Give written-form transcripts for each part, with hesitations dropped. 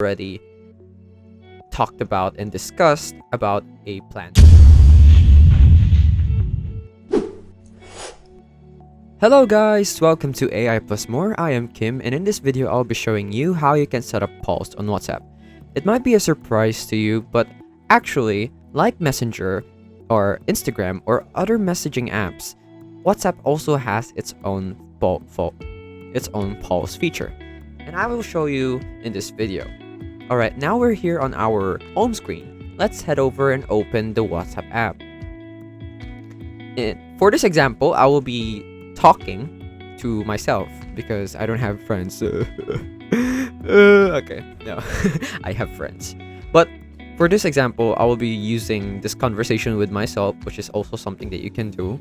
already talked about and discussed about a plan. Hello guys, welcome to AI Plus More. I am Kim, and in this video I'll be showing you how you can set up polls on WhatsApp. It might be a surprise to you, but actually, like Messenger or Instagram or other messaging apps, WhatsApp also has its own polls feature, and I will show you in this video. Alright, now we're here on our home screen. Let's head over and open the WhatsApp app. For this example, I will be talking to myself because I don't have friends. Okay, no, I have friends. But for this example, I will be using this conversation with myself, which is also something that you can do.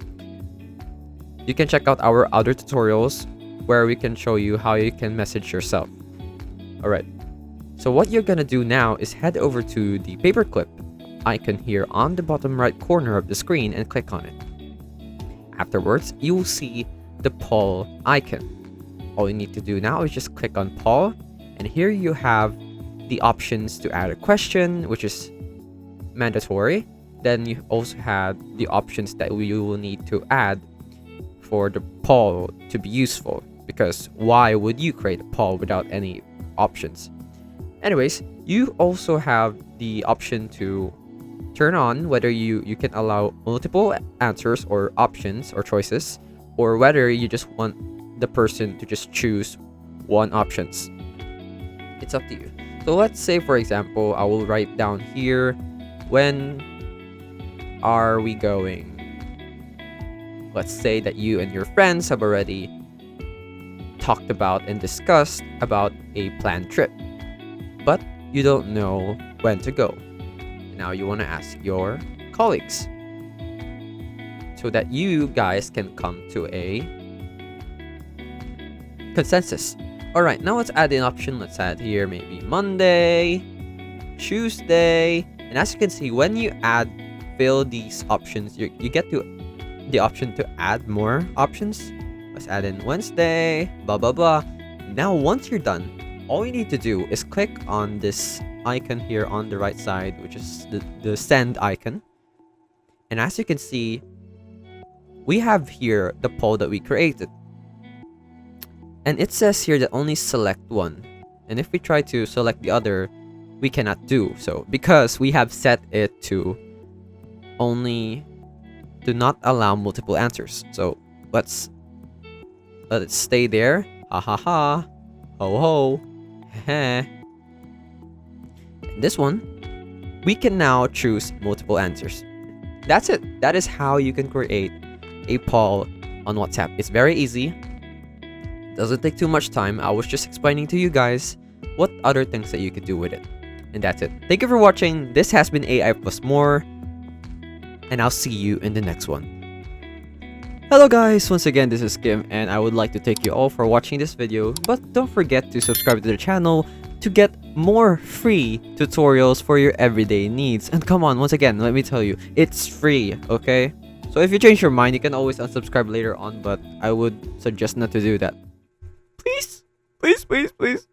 You can check out our other tutorials where we can show you how you can message yourself. Alright, so what you're gonna do now is head over to the paperclip icon here on the bottom right corner of the screen and click on it. Afterwards, you will see the poll icon. All you need to do now is just click on poll, and here you have the options to add a question, which is mandatory. Then you also have the options that you will need to add for the poll to be useful, because why would you create a poll without any options? Anyways, you also have the option to turn on whether you can allow multiple answers or options or choices, or whether you just want the person to just choose one options. It's up to you. So let's say, for example, I will write down here, when are we going? Let's say that you and your friends have already talked about and discussed about a planned trip, but you don't know when to go. Now you want to ask your colleagues so that you guys can come to a consensus. Alright, now let's add an option. Let's add here maybe Monday, Tuesday, and as you can see, when you fill these options, you get to the option to add more options. Let's add in Wednesday, blah blah blah. Now once you're done, all you need to do is click on this icon here on the right side, which is the send icon, and as you can see, we have here the poll that we created, and it says here that only select one, and if we try to select the other, we cannot do so because we have set it to only do not allow multiple answers. So let's let it stay there. Ha ha ha, ho ho, heh. This one, we can now choose multiple answers. That's it. That is how you can create a poll on WhatsApp. It's very easy. Doesn't take too much time. I was just explaining to you guys what other things that you could do with it. And that's it. Thank you for watching. This has been AI Plus More, and I'll see you in the next one. Hello guys, once again this is Kim, and I would like to thank you all for watching this video, but don't forget to subscribe to the channel to get more free tutorials for your everyday needs. And come on, once again, let me tell you, it's free, okay? So if you change your mind, you can always unsubscribe later on, but I would suggest not to do that. Please, please, please, please.